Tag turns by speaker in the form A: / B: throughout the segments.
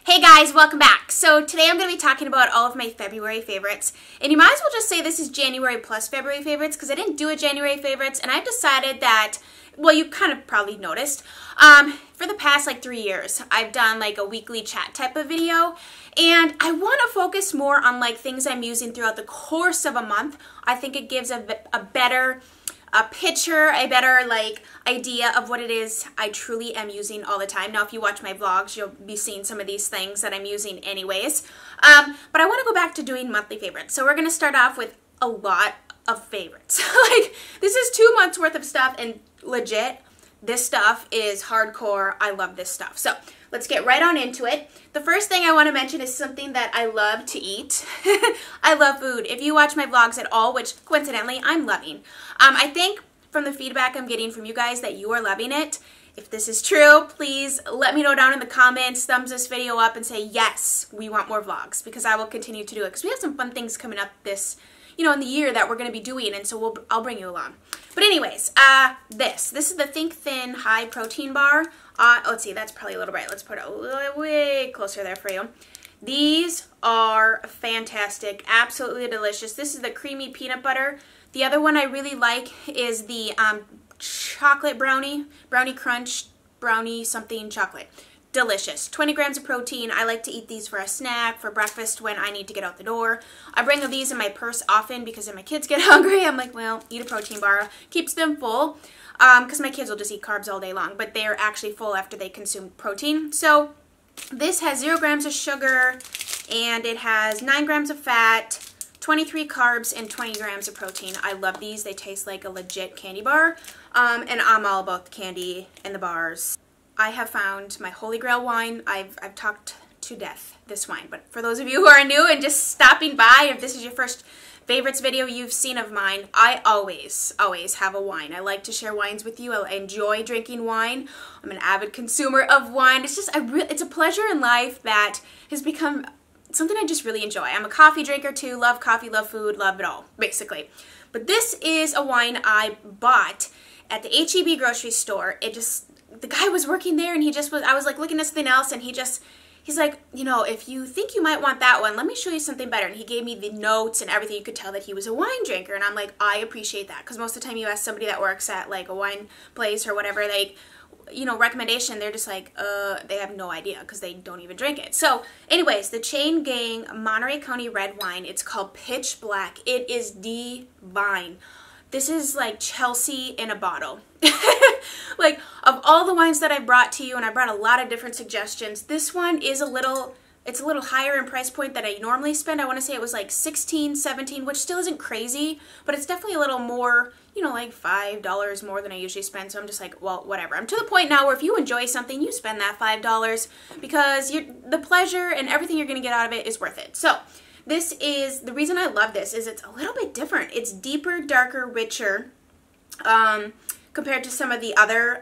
A: Hey guys, welcome back. So today I'm going to be talking about all of my February favorites. And you might as well just say this is January plus February favorites because I didn't do a January favorites and I've decided that, well, you kind of probably noticed, for the past like 3 years, I've done like a weekly chat type of video and I want to focus more on like things I'm using throughout the course of a month. I think it gives a better picture, a better like idea of what it is I truly am using all the time. Now, if you watch my vlogs, you'll be seeing some of these things that I'm using anyways. But I want to go back to doing monthly favorites. So we're going to start off with a lot of favorites. Like, this is 2 months worth of stuff, and legit, this stuff is hardcore. I love this stuff. So let's get right on into it. The first thing I want to mention is something that I love to eat. I love food. If you watch my vlogs at all, which coincidentally I'm loving, I think from the feedback I'm getting from you guys that you are loving it. If this is true, please let me know down in the comments, thumbs this video up and say, yes, we want more vlogs, because I will continue to do it, because we have some fun things coming up this, in the year that we're going to be doing, and so I'll bring you along. But anyways, this is the Think Thin High Protein Bar. Let's see, that's probably a little bright. Let's put it a little way closer there for you. These are fantastic, absolutely delicious. This is the creamy peanut butter. The other one I really like is the chocolate brownie crunch, brownie something chocolate. Delicious. 20 grams of protein. I like to eat these for a snack, for breakfast when I need to get out the door. I bring these in my purse often because if my kids get hungry, I'm like, well, eat a protein bar. Keeps them full because my kids will just eat carbs all day long, but they're actually full after they consume protein. So this has 0 grams of sugar and it has 9 grams of fat, 23 carbs, and 20 grams of protein. I love these. They taste like a legit candy bar, and I'm all about the candy and the bars. I have found my holy grail wine. I've talked to death this wine, but for those of you who are new and just stopping by, if this is your first favorites video you've seen of mine, I always have a wine. I like to share wines with you. I enjoy drinking wine. I'm an avid consumer of wine. It's just, it's a pleasure in life that has become something I just really enjoy. I'm a coffee drinker too, love coffee, love food, love it all, basically. But this is a wine I bought at the H-E-B grocery store. The guy was working there and I was like looking at something else and he's like, if you think you might want that one, let me show you something better. And he gave me the notes and everything. You could tell that he was a wine drinker. And I'm like, I appreciate that. Because most of the time you ask somebody that works at like a wine place or whatever, like, recommendation, they're just like, they have no idea because they don't even drink it. So anyways, the Chain Gang Monterey County red wine, it's called Pitch Black. It is divine. This is like Chelsea in a bottle. Like, of all the wines that I brought to you, and I brought a lot of different suggestions, this one is it's a little higher in price point than I normally spend. I want to say it was like $16, $17, which still isn't crazy, but it's definitely a little more, like $5 more than I usually spend. So I'm just like, well, whatever. I'm to the point now where if you enjoy something, you spend that $5 because the pleasure and everything you're going to get out of it is worth it. So this is, the reason I love this is it's a little bit different. It's deeper, darker, richer, compared to some of the other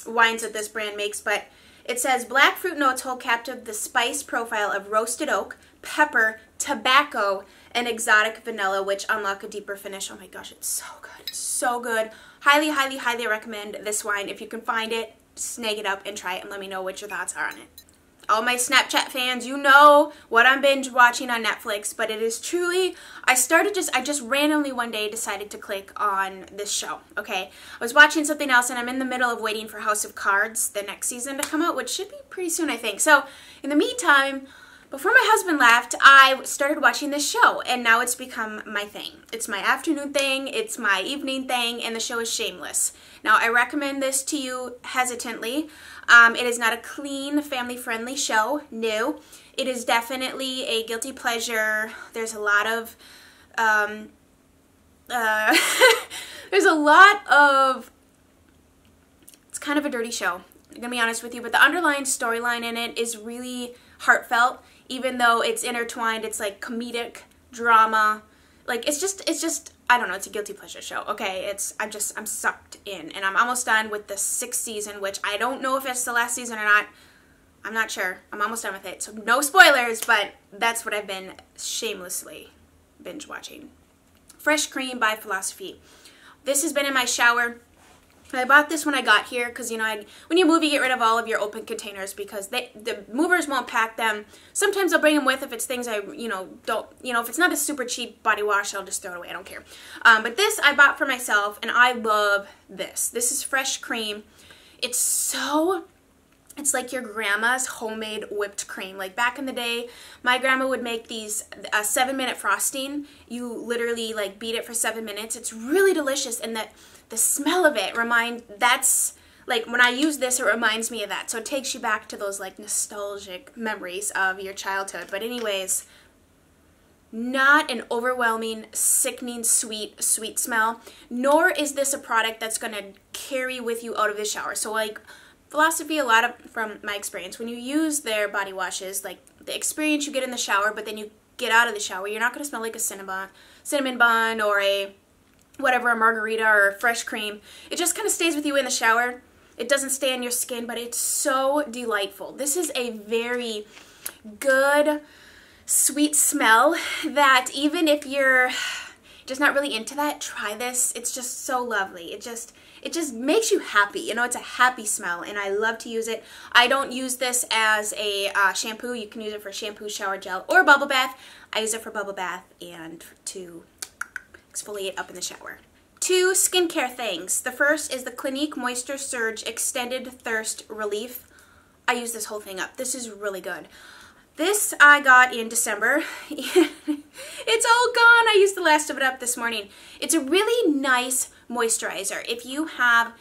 A: wines that this brand makes, but it says black fruit notes hold captive the spice profile of roasted oak, pepper, tobacco, and exotic vanilla, which unlock a deeper finish. Oh my gosh, it's so good. It's so good. Highly, highly, highly recommend this wine. If you can find it, snag it up and try it and let me know what your thoughts are on it. All my Snapchat fans, you know what I'm binge watching on Netflix, but it is truly, I just randomly one day decided to click on this show, okay? I was watching something else and I'm in the middle of waiting for House of Cards, the next season, to come out, which should be pretty soon, I think. So in the meantime, before my husband left, I started watching this show, and now it's become my thing. It's my afternoon thing, it's my evening thing, and the show is Shameless. Now, I recommend this to you hesitantly. It is not a clean, family-friendly show, no. It is definitely a guilty pleasure. There's a lot of, it's kind of a dirty show, I'm gonna be honest with you, but the underlying storyline in it is really heartfelt, even though it's intertwined. It's like comedic drama, like it's just I don't know, it's a guilty pleasure show, okay? I'm sucked in, and I'm almost done with the 6th season, which I don't know if it's the last season or not. I'm not sure. I'm almost done with it, so no spoilers, but that's what I've been shamelessly binge watching. Fresh Cream by Philosophy. This has been in my shower I bought this when I got here because, you know, when you move, you get rid of all of your open containers because the movers won't pack them. Sometimes I'll bring them with if it's things I, you know, don't, you know, if it's not a super cheap body wash, I'll just throw it away. I don't care. But this I bought for myself, and I love this. This is fresh cream. It's like your grandma's homemade whipped cream. Like back in the day, my grandma would make these 7-minute frosting. You literally like beat it for 7 minutes. It's really delicious, and the smell of it that's like when I use this, it reminds me of that. So it takes you back to those like nostalgic memories of your childhood. But anyways, not an overwhelming, sickening, sweet smell, nor is this a product that's going to carry with you out of the shower. So like philosophy, from my experience, when you use their body washes, like the experience you get in the shower, but then you get out of the shower, you're not going to smell like a cinnamon bun or a margarita or fresh cream. It just kind of stays with you in the shower. It doesn't stay on your skin, but it's so delightful. This is a very good, sweet smell that even if you're just not really into that, try this. It's just so lovely. It just makes you happy. You know, it's a happy smell, and I love to use it. I don't use this as a shampoo. You can use it for shampoo, shower gel, or bubble bath. I use it for bubble bath and to exfoliate up in the shower. 2 skincare things. The first is the Clinique Moisture Surge Extended Thirst Relief. I use this whole thing up. This is really good. This I got in December. It's all gone. I used the last of it up this morning. It's a really nice moisturizer. If you have,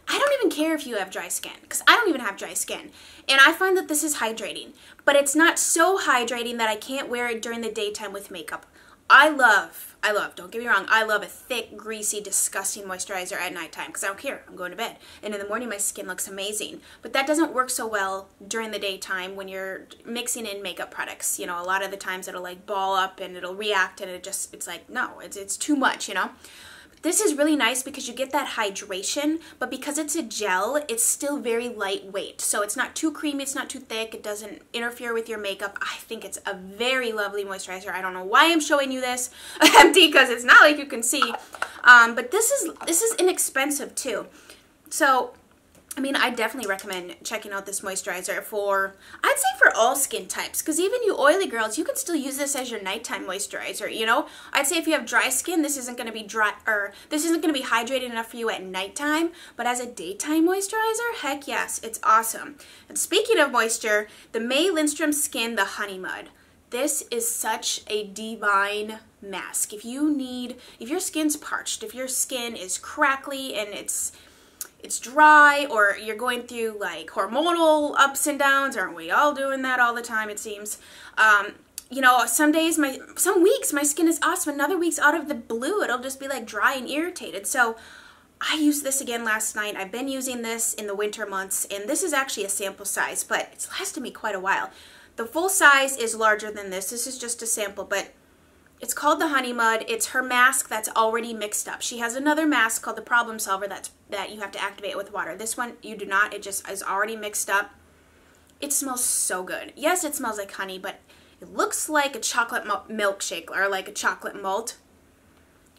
A: I don't even care if you have dry skin, because I don't even have dry skin. And I find that this is hydrating, but it's not so hydrating that I can't wear it during the daytime with makeup. I love, don't get me wrong, I love a thick, greasy, disgusting moisturizer at nighttime because I don't care. I'm going to bed. And in the morning, my skin looks amazing. But that doesn't work so well during the daytime when you're mixing in makeup products. You know, a lot of the times it'll like ball up and it'll react, and it's like, no, it's too much, you know. This is really nice because you get that hydration, but because it's a gel, it's still very lightweight. So it's not too creamy, it's not too thick, it doesn't interfere with your makeup. I think it's a very lovely moisturizer. I don't know why I'm showing you this empty because it's not like you can see. But this is inexpensive too. So I mean, I definitely recommend checking out this moisturizer for, I'd say for all skin types, because even you oily girls, you can still use this as your nighttime moisturizer, you know? I'd say if you have dry skin, this isn't going to be hydrated enough for you at nighttime, but as a daytime moisturizer, heck yes, it's awesome. And speaking of moisture, the Lindstrom Skin, the Honey Mud. This is such a divine mask. If your skin's parched, if your skin is crackly and it's dry, or you're going through like hormonal ups and downs, aren't we all doing that all the time, it seems? You know, some weeks my skin is awesome, and other weeks out of the blue it'll just be like dry and irritated. So I used this again last night. I've been using this in the winter months, and this is actually a sample size, but it's lasted me quite a while. The full size is larger than this. This is just a sample, but it's called the Honey Mud. It's her mask that's already mixed up. She has another mask called the Problem Solver that you have to activate with water. This one, you do not. It just is already mixed up. It smells so good. Yes, it smells like honey, but it looks like a chocolate milkshake or like a chocolate malt.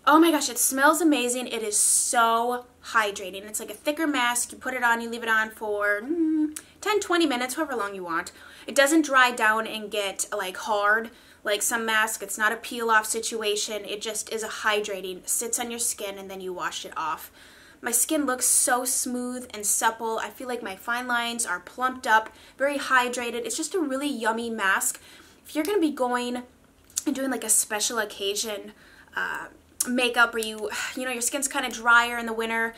A: Oh my gosh, it smells amazing. It is so hydrating. It's like a thicker mask. You put it on, you leave it on for 10-20 minutes, however long you want. It doesn't dry down and get like hard like some masks. It's not a peel off situation. It just is a hydrating, sits on your skin, and then you wash it off. My skin looks so smooth and supple. I feel like my fine lines are plumped up, very hydrated. It's just a really yummy mask. If you're going to be going and doing like a special occasion makeup, or you know, your skin's kind of drier in the winter,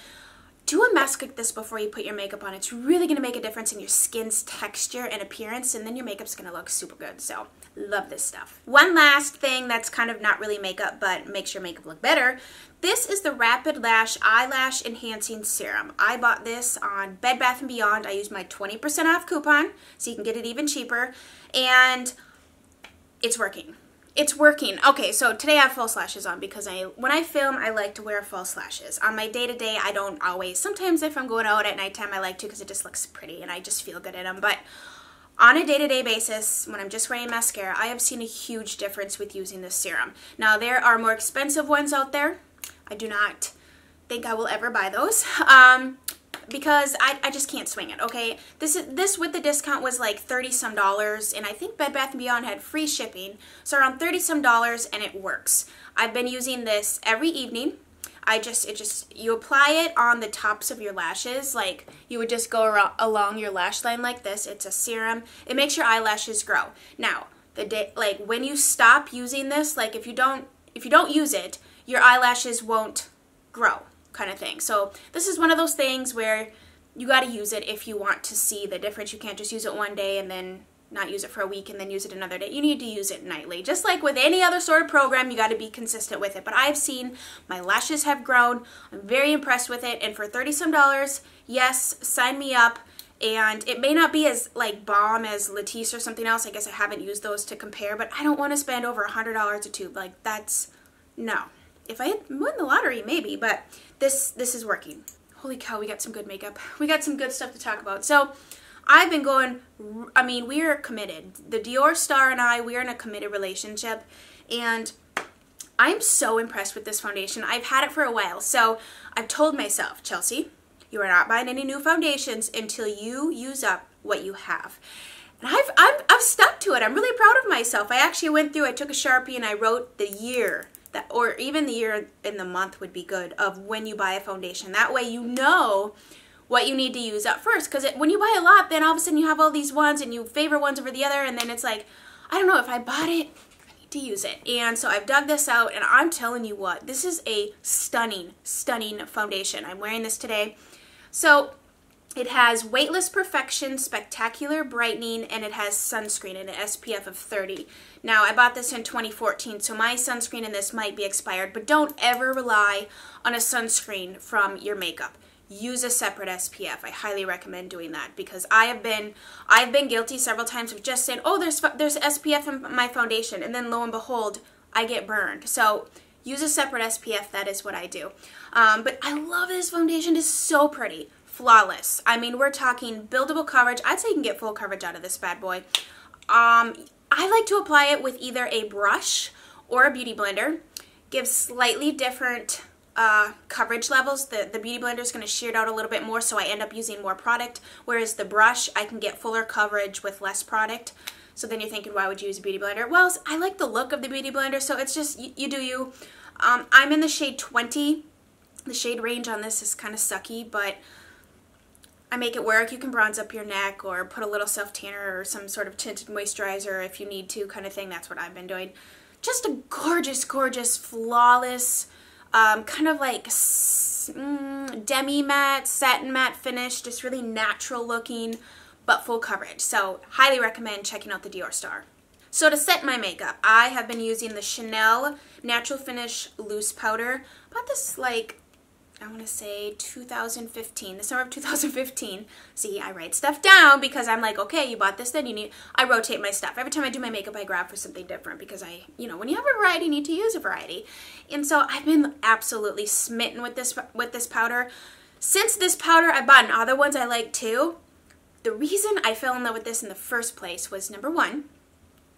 A: do a mask like this before you put your makeup on. It's really going to make a difference in your skin's texture and appearance, and then your makeup's going to look super good. So love this stuff. One last thing that's kind of not really makeup but makes your makeup look better. This is the Rapid Lash Eyelash Enhancing Serum. I bought this on Bed Bath & Beyond. I used my 20% off coupon, so you can get it even cheaper, and it's working. It's working. Okay, so today I have false lashes on because when I film, I like to wear false lashes. On my day-to-day, I don't always. Sometimes if I'm going out at nighttime, I like to because it just looks pretty and I just feel good in them. But on a day-to-day basis, when I'm just wearing mascara, I have seen a huge difference with using this serum. Now, there are more expensive ones out there. think I will ever buy those. Because I just can't swing it, okay? This with the discount was like 30 some dollars, and I think Bed Bath & Beyond had free shipping, so around 30 some dollars, and it works. I've been using this every evening. You apply it on the tops of your lashes, like you would just go along your lash line like this. It's a serum. It makes your eyelashes grow. Now, when you stop using this, like if you don't use it, your eyelashes won't grow, kind of thing. So this is one of those things where you got to use it if you want to see the difference. You can't just use it one day and then not use it for a week and then use it another day. You need to use it nightly. Just like with any other sort of program, you got to be consistent with it. But I've seen my lashes have grown. I'm very impressed with it. And for 30 some dollars, yes, sign me up. And it may not be as like bomb as Latisse or something else. I guess I haven't used those to compare, but I don't want to spend over $100 a tube. Like no. If I had won the lottery, maybe, but this is working. Holy cow, we got some good makeup. We got some good stuff to talk about. So I've been going, we are committed. The Dior star and I, we are in a committed relationship, and I'm so impressed with this foundation. I've had it for a while, so I've told myself, Chelsea, you are not buying any new foundations until you use up what you have. And I've stuck to it. I'm really proud of myself. I actually went through, I took a Sharpie and I wrote the year, or even the year and the month would be good, of when you buy a foundation. That way you know what you need to use up first. Because when you buy a lot, then all of a sudden you have all these ones and you favor ones over the other, and then it's like, I don't know, if I bought it, I need to use it. And so I've dug this out, and I'm telling you what, this is a stunning, stunning foundation. I'm wearing this today. So it has Weightless Perfection, Spectacular Brightening, and it has sunscreen and an SPF of 30. Now, I bought this in 2014, so my sunscreen in this might be expired, but don't ever rely on a sunscreen from your makeup. Use a separate SPF. I highly recommend doing that, because I've been guilty several times of just saying, oh, there's SPF in my foundation, and then lo and behold, I get burned. So use a separate SPF. That is what I do. But I love this foundation. It's so pretty. Flawless. I mean, we're talking buildable coverage. I'd say you can get full coverage out of this bad boy. I like to apply it with either a brush or a beauty blender. Gives slightly different coverage levels. The beauty blender is going to shear it out a little bit more, so I end up using more product, whereas the brush, I can get fuller coverage with less product. So then you're thinking, why would you use a beauty blender? Well, I like the look of the beauty blender, so it's just, you do you. I'm in the shade 20. The shade range on this is kind of sucky, but I make it work. You can bronze up your neck or put a little self-tanner or some sort of tinted moisturizer if you need to, kind of thing. That's what I've been doing. Just a gorgeous, gorgeous, flawless, kind of like demi-matte, satin matte finish, just really natural looking, but full coverage. So highly recommend checking out the Dior Star. So to set my makeup, I have been using the Chanel Natural Finish Loose Powder. Bought this like, I want to say 2015, the summer of 2015. See, I write stuff down because I'm like, okay, you bought this, then you need, I rotate my stuff. Every time I do my makeup, I grab for something different because when you have a variety, you need to use a variety. And so I've been absolutely smitten with this powder. Since this powder, I bought other ones I like too. The reason I fell in love with this in the first place was, number one,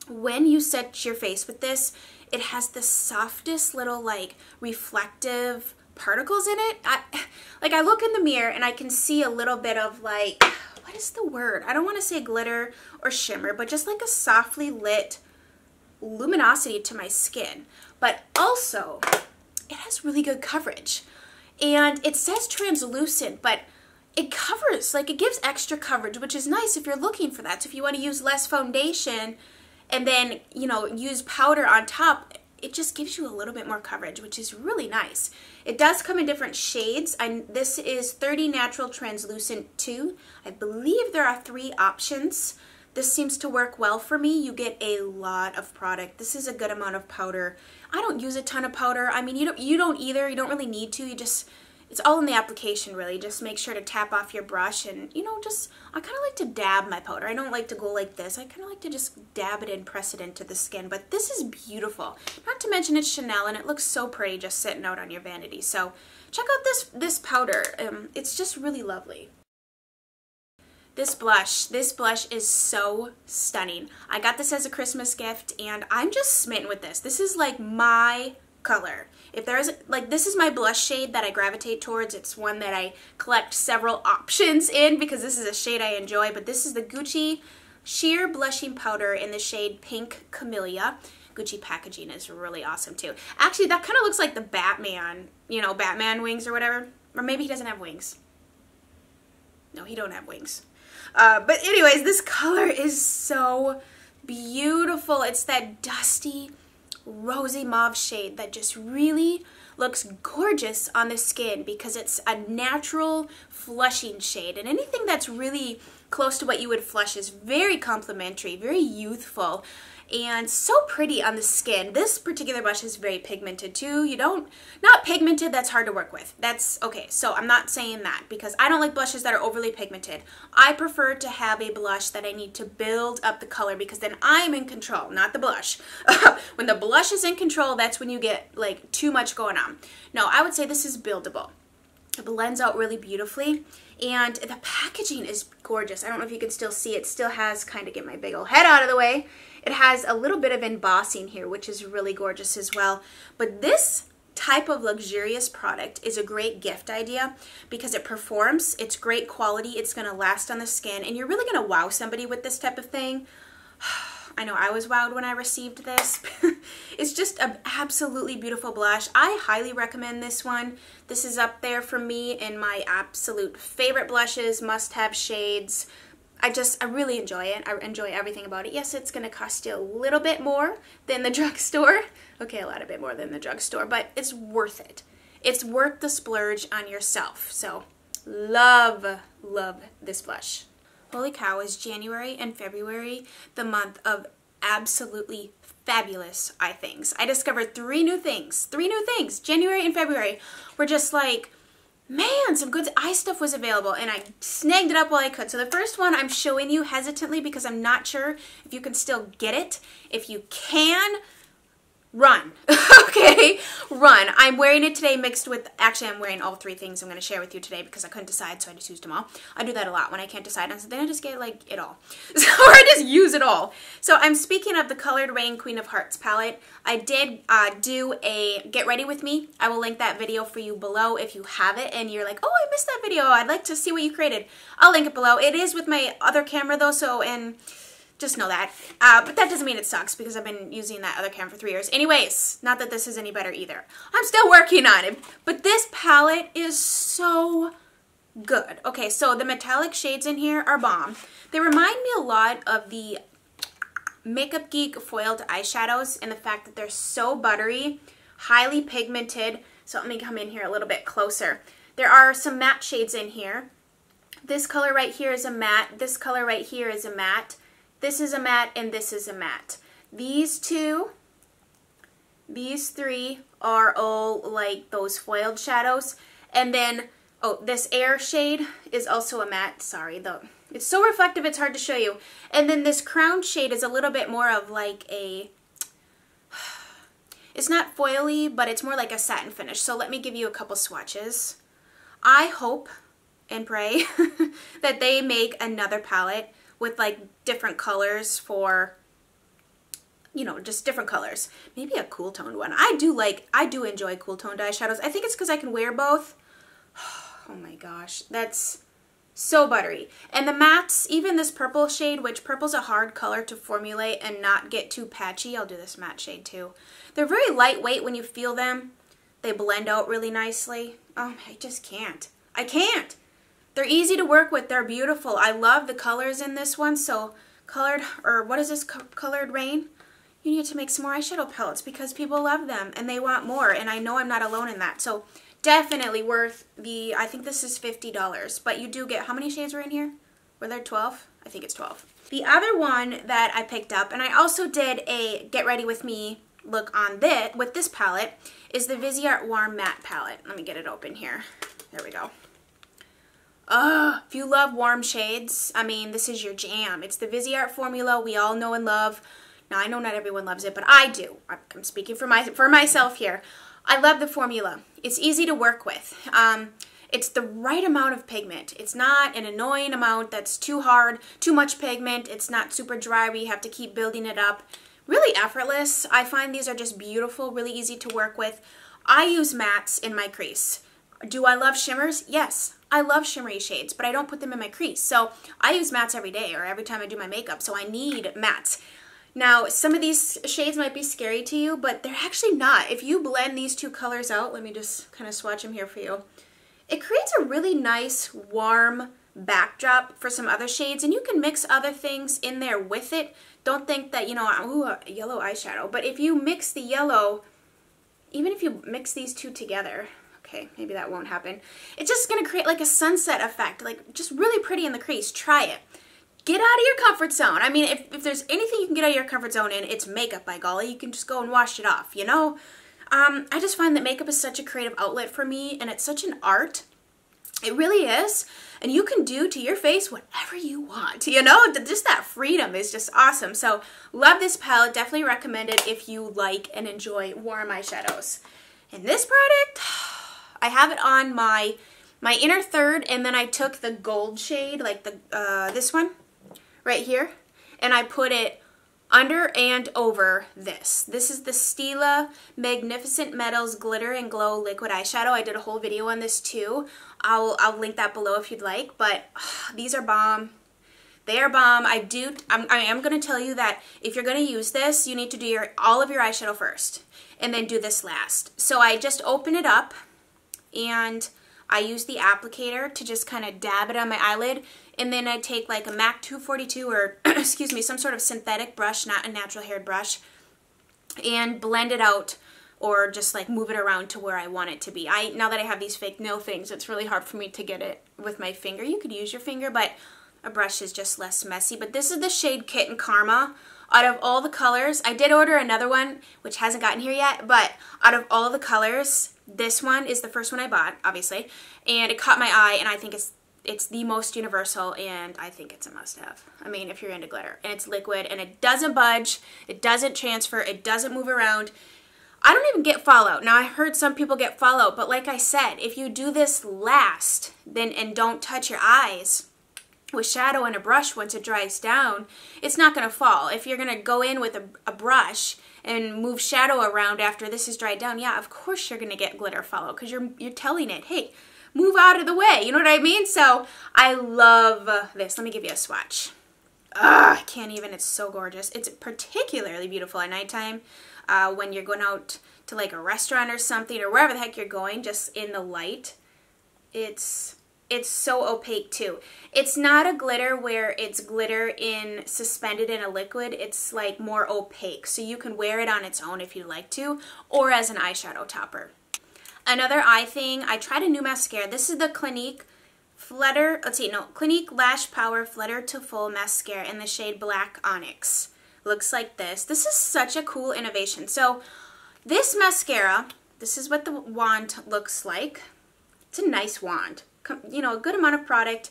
A: when you set your face with this, it has the softest little like reflective particles in it. I look in the mirror and I can see a little bit of like, what is the word? I don't want to say glitter or shimmer, but just like a softly lit luminosity to my skin. But also, it has really good coverage. And it says translucent, but it covers, like it gives extra coverage, which is nice if you're looking for that. So if you want to use less foundation and then, use powder on top, it just gives you a little bit more coverage, which is really nice. It does come in different shades. This is 30 Natural Translucent 2. I believe there are 3 options. This seems to work well for me. You get a lot of product. This is a good amount of powder. I don't use a ton of powder. I mean, you don't either. You don't really need to. It's all in the application, really. Just make sure to tap off your brush and, I kind of like to dab my powder. I don't like to go like this. I kind of like to just dab it and press it into the skin. But this is beautiful. Not to mention it's Chanel, and it looks so pretty just sitting out on your vanity. So check out this powder. It's just really lovely. This blush is so stunning. I got this as a Christmas gift, and I'm just smitten with this. This is like my color. If there is, like, this is my blush shade that I gravitate towards. It's one that I collect several options in because this is a shade I enjoy, but this is the Gucci Sheer Blushing Powder in the shade Pink Camellia. Gucci packaging is really awesome too. Actually, that kind of looks like the Batman, you know, Batman wings or whatever. Or maybe he doesn't have wings. No, he don't have wings. But anyways, this color is so beautiful. It's that dusty, rosy mauve shade that just really looks gorgeous on the skin because it's a natural flushing shade. And anything that's really close to what you would flush is very complimentary, very youthful, and so pretty on the skin. This particular blush is very pigmented too. Not pigmented, that's hard to work with. That's okay, so I'm not saying that because I don't like blushes that are overly pigmented. I prefer to have a blush that I need to build up the color because then I'm in control, not the blush. When the blush is in control, that's when you get like too much going on. No, I would say this is buildable. It blends out really beautifully, and the packaging is gorgeous. I don't know if you can still see it. Still has, kind of get my big old head out of the way, it has a little bit of embossing here, which is really gorgeous as well. But this type of luxurious product is a great gift idea because it performs, it's great quality, it's going to last on the skin, and you're really going to wow somebody with this type of thing. I know I was wowed when I received this. It's just an absolutely beautiful blush. I highly recommend this one. This is up there for me in my absolute favorite blushes, must-have shades. I really enjoy it. I enjoy everything about it. Yes, it's going to cost you a little bit more than the drugstore. Okay, a lot bit more than the drugstore, but it's worth it. It's worth the splurge on yourself. So, love this blush. Holy cow, is January and February the month of absolutely fabulous eye things. I discovered three new things. January and February were just like, man, some good eye stuff was available, and I snagged it up while I could. So the first one I'm showing you hesitantly because I'm not sure if you can still get it. If you can, run. Okay, run. I'm wearing it today mixed with, actually I'm wearing all three things I'm going to share with you today because I couldn't decide, so I just used them all. I do that a lot when I can't decide on something. I just get like it all. So I just use it all. So I'm speaking of the Colored Raine Queen of Hearts palette. I did do a Get Ready With Me. I will link that video for you below if you have it and you're like, oh, I missed that video. I'd like to see what you created. I'll link it below. It is with my other camera though, so, and just know that. But that doesn't mean it sucks because I've been using that other camera for 3 years. Anyways, not that this is any better either. I'm still working on it. But this palette is so good. Okay, so the metallic shades in here are bomb. They remind me a lot of the Makeup Geek foiled eyeshadows in the fact that they're so buttery, highly pigmented. So let me come in here a little bit closer. There are some matte shades in here. This color right here is a matte. This color right here is a matte. This is a matte, and this is a matte. These two, these three are all like those foiled shadows. And then, oh, this Air shade is also a matte. Sorry, though. It's so reflective, it's hard to show you. And then this Crown shade is a little bit more of like a, it's not foily, but it's more like a satin finish. So let me give you a couple swatches. I hope and pray that they make another palette with like different colors for, you know, just different colors. Maybe a cool toned one. I do enjoy cool toned eyeshadows. I think it's because I can wear both. Oh my gosh, that's so buttery. And the mattes, even this purple shade, which purple's a hard color to formulate and not get too patchy. I'll do this matte shade too. They're very lightweight when you feel them. They blend out really nicely. Oh, I just can't. I can't. They're easy to work with. They're beautiful. I love the colors in this one. So Colored, or what is this, Colored Raine? You need to make some more eyeshadow palettes because people love them and they want more. And I know I'm not alone in that. So definitely worth the, I think this is $50. But you do get, how many shades were in here? Were there 12? I think it's 12. The other one that I picked up, and I also did a Get Ready With Me look on this, with this palette, is the Viseart Warm Matte palette. Let me get it open here. There we go. If you love warm shades, I mean, this is your jam. It's the Viseart formula we all know and love. Now, I know not everyone loves it, but I do. I'm speaking for myself here. I love the formula. It's easy to work with. It's the right amount of pigment. It's not an annoying amount that's too hard, too much pigment. It's not super dry where you have to keep building it up. really effortless. I find these are just beautiful, really easy to work with. I use mattes in my crease. Do I love shimmers? Yes, I love shimmery shades, but I don't put them in my crease. So I use mattes every day or every time I do my makeup, so I need mattes. Now, some of these shades might be scary to you, but they're actually not. If you blend these two colors out, let me just kind of swatch them here for you. It creates a really nice, warm backdrop for some other shades, and you can mix other things in there with it. Don't think that, you know, ooh, a yellow eyeshadow, but if you mix the yellow, even if you mix these two together, okay, maybe that won't happen. It's just going to create like a sunset effect, like just really pretty in the crease. Try it. Get out of your comfort zone. I mean, if there's anything you can get out of your comfort zone in, it's makeup, by golly. You can just go and wash it off, you know? I just find that makeup is such a creative outlet for me, and it's such an art. It really is. And you can do to your face whatever you want, you know? Just that freedom is just awesome. So, love this palette. Definitely recommend it if you like and enjoy warm eyeshadows. And this product, I have it on my inner third, and then I took the gold shade, like the this one right here, and I put it under and over this. This is the Stila Magnificent Metals Glitter and Glow Liquid Eyeshadow. I did a whole video on this too. I'll link that below if you'd like, but these are bomb. They are bomb. I am going to tell you that if you're going to use this, you need to do all of your eyeshadow first, and then do this last. So I just open it up, and I use the applicator to just kind of dab it on my eyelid, and then I take like a MAC 242 or, excuse me, some sort of synthetic brush, not a natural haired brush, and blend it out or just like move it around to where I want it to be. Now that I have these fake nail things, it's really hard for me to get it with my finger. You could use your finger, but a brush is just less messy. But this is the shade Kitten Karma. Out of all the colors, I did order another one, which hasn't gotten here yet, but out of all the colors, this one is the first one I bought, obviously, and it caught my eye, and I think it's the most universal, and I think it's a must-have. I mean, if you're into glitter, and it's liquid, and it doesn't budge, it doesn't transfer, it doesn't move around. I don't even get fallout. Now, I heard some people get fallout, but like I said, if you do this last, and don't touch your eyes with shadow and a brush once it dries down, it's not going to fall. If you're going to go in with a brush and move shadow around after this is dried down, yeah, of course you're going to get glitter fallout because you're telling it, hey, move out of the way. You know what I mean? So I love this. Let me give you a swatch. I can't even. It's so gorgeous. It's particularly beautiful at nighttime when you're going out to like a restaurant or something or wherever the heck you're going, just in the light. It's so opaque too. It's not a glitter where it's glitter suspended in a liquid. It's like more opaque. So you can wear it on its own if you'd like to, or as an eyeshadow topper. Another eye thing, I tried a new mascara. This is the Clinique Clinique Lash Power Flutter to Full Mascara in the shade Black Onyx. Looks like this. This is such a cool innovation. So this mascara, this is what the wand looks like. It's a nice wand. You know, a good amount of product,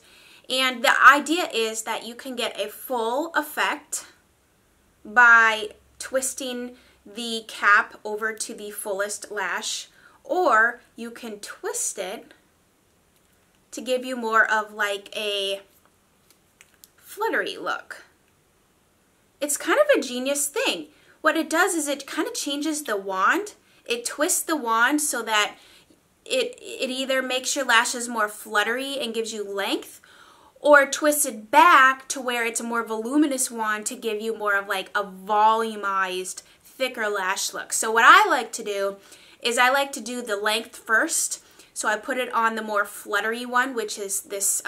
A: and the idea is that you can get a full effect by twisting the cap over to the fullest lash, or you can twist it to give you more of like a fluttery look. It's kind of a genius thing. What it does is it kind of changes the wand. It twists the wand so that it either makes your lashes more fluttery and gives you length, or twists it back to where it's a more voluminous wand to give you more of like a volumized, thicker lash look. So what I like to do is I like to do the length first. So I put it on the more fluttery one, which is this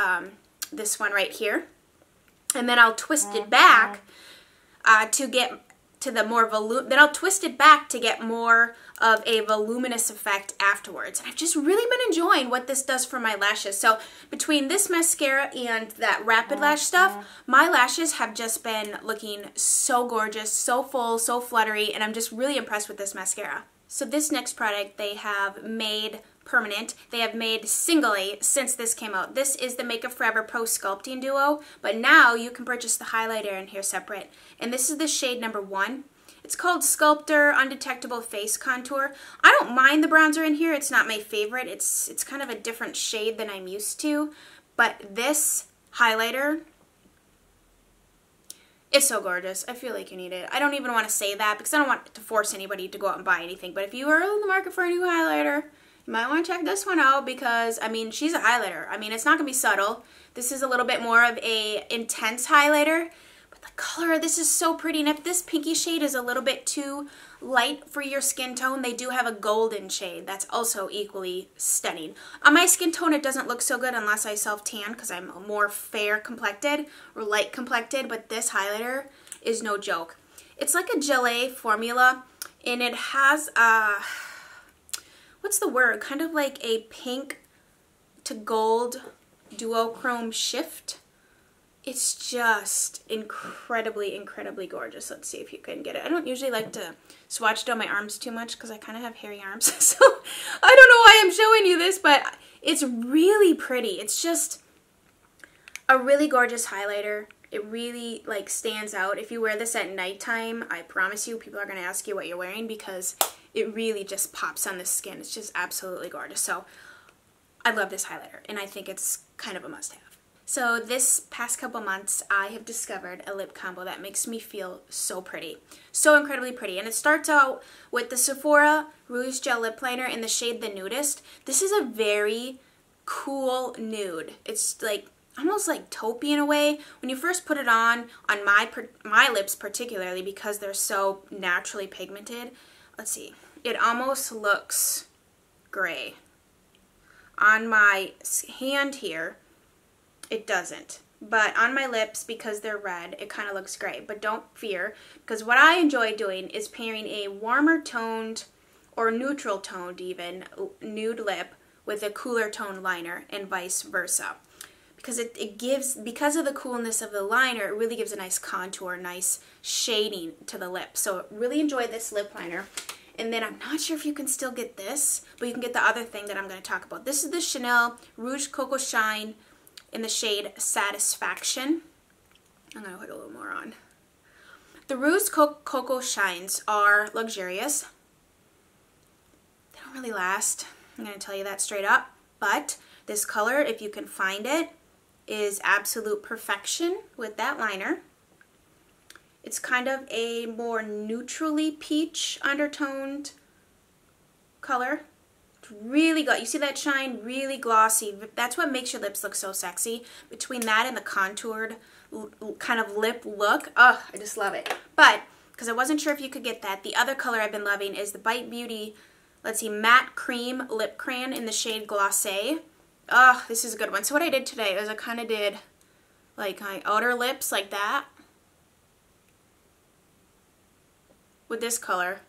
A: this one right here, and then I'll twist it back to get to the more then I'll twist it back to get more of a voluminous effect afterwards. And I've just really been enjoying what this does for my lashes. So between this mascara and that Rapid Lash stuff, my lashes have just been looking so gorgeous, so full, so fluttery, and I'm just really impressed with this mascara. So this next product they have made permanent. They have made singly since this came out. This is the Makeup Forever Pro Sculpting Duo, but now you can purchase the highlighter in here separate. And this is the shade number 1. It's called Sculptor Undetectable Face Contour. I don't mind the bronzer in here. It's not my favorite. It's kind of a different shade than I'm used to, but this highlighter It's so gorgeous. I feel like you need it. I don't even want to say that because I don't want to force anybody to go out and buy anything. But if you are in the market for a new highlighter, you might want to check this one out because, I mean, she's a highlighter. I mean, it's not going to be subtle. This is a little bit more of a intense highlighter. But the color, this is so pretty. And if this pinky shade is a little bit too light for your skin tone, they do have a golden shade that's also equally stunning. On my skin tone, it doesn't look so good unless I self-tan because I'm more fair complected or light complected, but this highlighter is no joke. It's like a gelée formula, and it has what's the word? Kind of like a pink to gold duochrome shift. It's just incredibly, incredibly gorgeous. Let's see if you can get it. I don't usually like to swatch it on my arms too much because I kind of have hairy arms. So I don't know why I'm showing you this, but it's really pretty. It's just a really gorgeous highlighter. It really like stands out. If you wear this at nighttime, I promise you people are going to ask you what you're wearing because it really just pops on the skin. It's just absolutely gorgeous. So I love this highlighter and I think it's kind of a must-have. So this past couple months, I have discovered a lip combo that makes me feel so pretty. So incredibly pretty. And it starts out with the Sephora Rouge Gel Lip Liner in the shade The Nudist. This is a very cool nude. It's like almost like taupey in a way. When you first put it on my lips particularly because they're so naturally pigmented, let's see, it almost looks gray. On my hand here, it doesn't, but on my lips, because they're red, it kind of looks gray. But don't fear, because what I enjoy doing is pairing a warmer toned or neutral toned even nude lip with a cooler toned liner and vice versa. Because it gives, because of the coolness of the liner, it really gives a nice contour, nice shading to the lip. So really enjoy this lip liner. And then I'm not sure if you can still get this, but you can get the other thing that I'm going to talk about. This is the Chanel Rouge Coco Shine in the shade Satisfaction. I'm going to put a little more on. The Rouge Coco Shines are luxurious. They don't really last. I'm going to tell you that straight up. But this color, if you can find it, is absolute perfection with that liner. It's kind of a more neutrally peach undertoned color. Really good. You see that shine? Really glossy. That's what makes your lips look so sexy. Between that and the contoured kind of lip look, oh, I just love it. But, because I wasn't sure if you could get that, the other color I've been loving is the Bite Beauty, let's see, Matte Cream Lip Crayon in the shade Glacé. Oh, this is a good one. So what I did today is I kind of did like my outer lips like that with this color.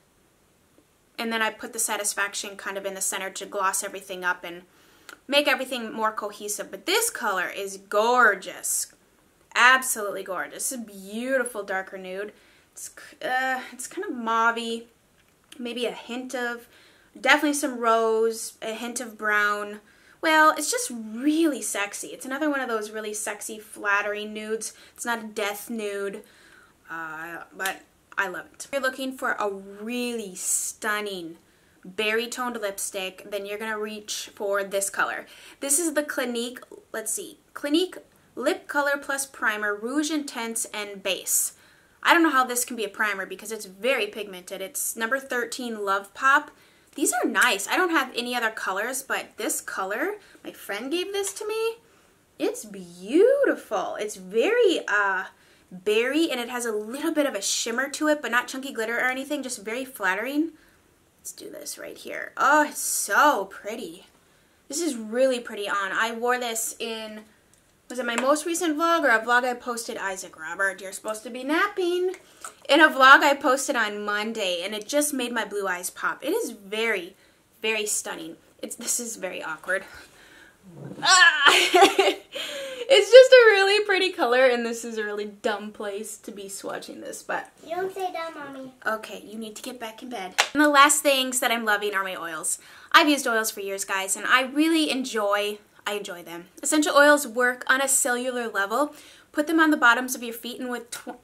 A: And then I put the Satisfaction kind of in the center to gloss everything up and make everything more cohesive. But this color is gorgeous. Absolutely gorgeous. It's a beautiful darker nude. It's kind of mauve-y. Maybe a hint of, definitely some rose, a hint of brown. Well, it's just really sexy. It's another one of those really sexy, flattering nudes. It's not a death nude, but I love it. If you're looking for a really stunning berry toned lipstick, then you're gonna reach for this color. This is the Clinique, let's see, Clinique Lip Color Plus Primer Rouge Intense and Base. I don't know how this can be a primer because it's very pigmented. It's number 13 Love Pop. These are nice. I don't have any other colors, but this color, my friend gave this to me. It's beautiful. It's very berry, and it has a little bit of a shimmer to it, but not chunky glitter or anything, just very flattering. Let's do this right here. Oh, it's so pretty. This is really pretty on. I wore this in, was it my most recent vlog or a vlog I posted? Isaac, Robert, you're supposed to be napping. In a vlog I posted on Monday, and it just made my blue eyes pop. It is very, very stunning. This is very awkward. It's just a really pretty color, and this is a really dumb place to be swatching this, but...
B: You don't say that, Mommy.
A: Okay, you need to get back in bed. And the last things that I'm loving are my oils. I've used oils for years, guys, and I really enjoy them. Essential oils work on a cellular level. Put them on the bottoms of your feet, and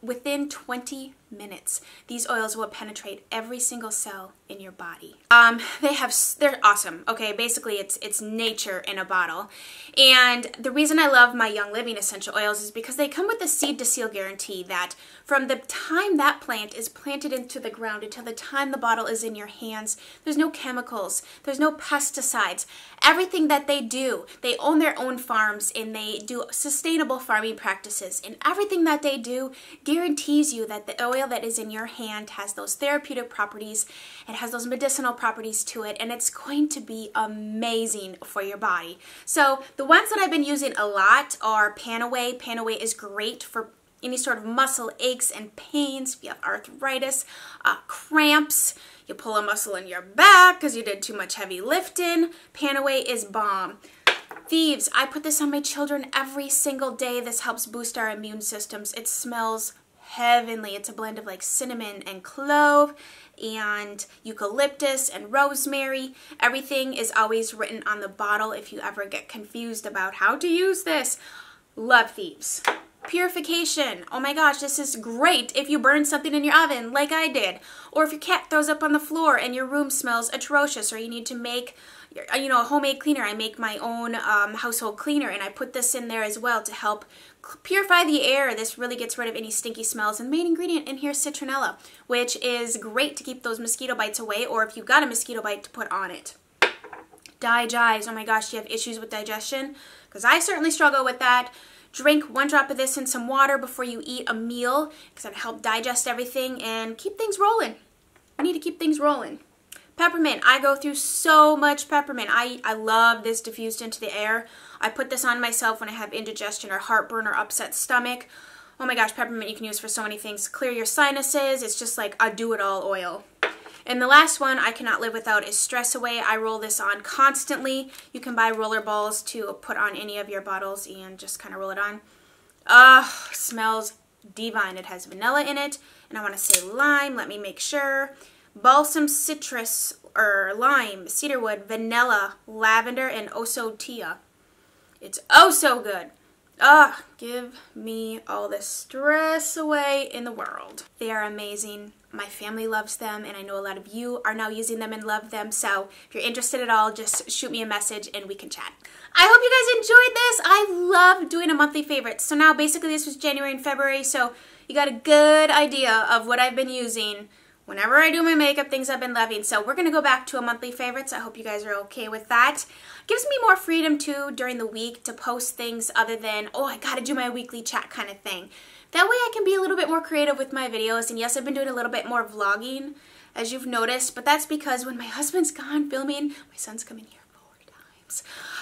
A: within 20 minutes. These oils will penetrate every single cell in your body. They're awesome. Okay, basically it's nature in a bottle. And the reason I love my Young Living essential oils is because they come with a seed to seal guarantee that from the time that plant is planted into the ground until the time the bottle is in your hands, there's no chemicals, there's no pesticides. Everything that they do, they own their own farms and they do sustainable farming practices. And everything that they do guarantees you that the oil that is in your hand has those therapeutic properties, it has those medicinal properties to it, and it's going to be amazing for your body. So the ones that I've been using a lot are Panaway. Panaway is great for any sort of muscle aches and pains. If you have arthritis, cramps, you pull a muscle in your back because you did too much heavy lifting, Panaway is bomb. Thieves, I put this on my children every single day. This helps boost our immune systems. It smells heavenly. It's a blend of like cinnamon and clove and eucalyptus and rosemary. Everything is always written on the bottle if you ever get confused about how to use this. Love Thieves. Purification. Oh my gosh, this is great if you burn something in your oven like I did. Or if your cat throws up on the floor and your room smells atrocious, or you need to make a homemade cleaner. I make my own household cleaner, and I put this in there as well to help purify the air. This really gets rid of any stinky smells. And the main ingredient in here is citronella, which is great to keep those mosquito bites away, or if you've got a mosquito bite, to put on it. Digize. Oh my gosh, do you have issues with digestion? Because I certainly struggle with that. Drink 1 drop of this in some water before you eat a meal because it'll help digest everything and keep things rolling. I need to keep things rolling. Peppermint. I go through so much peppermint. I love this diffused into the air. I put this on myself when I have indigestion or heartburn or upset stomach. Oh my gosh, peppermint you can use for so many things. Clear your sinuses. It's just like a do-it-all oil. And the last one I cannot live without is Stress Away. I roll this on constantly. You can buy roller balls to put on any of your bottles and just kind of roll it on. Smells divine. It has vanilla in it. And I want to say lime. Let me make sure. Balsam citrus or lime, cedarwood, vanilla, lavender, and osotia. It's oh so good. Give me all the stress away in the world. They are amazing. My family loves them, and I know a lot of you are now using them and love them. So if you're interested at all, just shoot me a message and we can chat. I hope you guys enjoyed this. I love doing a monthly favorite. So now basically this was January and February, so you got a good idea of what I've been using whenever I do my makeup, things I've been loving. So we're going to go back to a monthly favorites. I hope you guys are okay with that. Gives me more freedom too during the week to post things other than, oh, I got to do my weekly chat kind of thing. That way I can be a little bit more creative with my videos. And yes, I've been doing a little bit more vlogging, as you've noticed, but that's because when my husband's gone filming, my son's coming here 4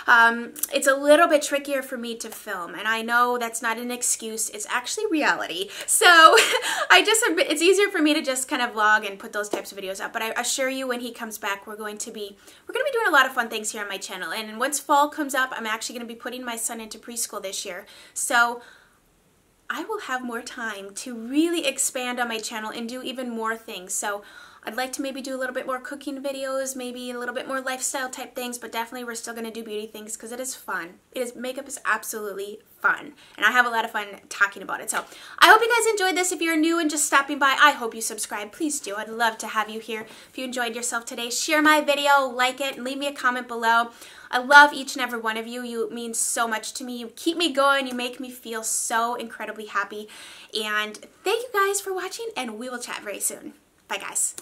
A: times. It's a little bit trickier for me to film, and I know that's not an excuse. It's actually reality. So it's easier for me to just kind of vlog and put those types of videos up. But I assure you, when he comes back, we're going to be doing a lot of fun things here on my channel. And once fall comes up, I'm actually going to be putting my son into preschool this year. So I will have more time to really expand on my channel and do even more things. So I'd like to maybe do a little bit more cooking videos, maybe a little bit more lifestyle type things, but definitely we're still going to do beauty things because it is fun. Makeup is absolutely fun, and I have a lot of fun talking about it. So I hope you guys enjoyed this. If you're new and just stopping by, I hope you subscribe. Please do. I'd love to have you here. If you enjoyed yourself today, share my video, like it, and leave me a comment below. I love each and every one of you. You mean so much to me. You keep me going. You make me feel so incredibly happy. And thank you guys for watching, and we will chat very soon. Bye, guys.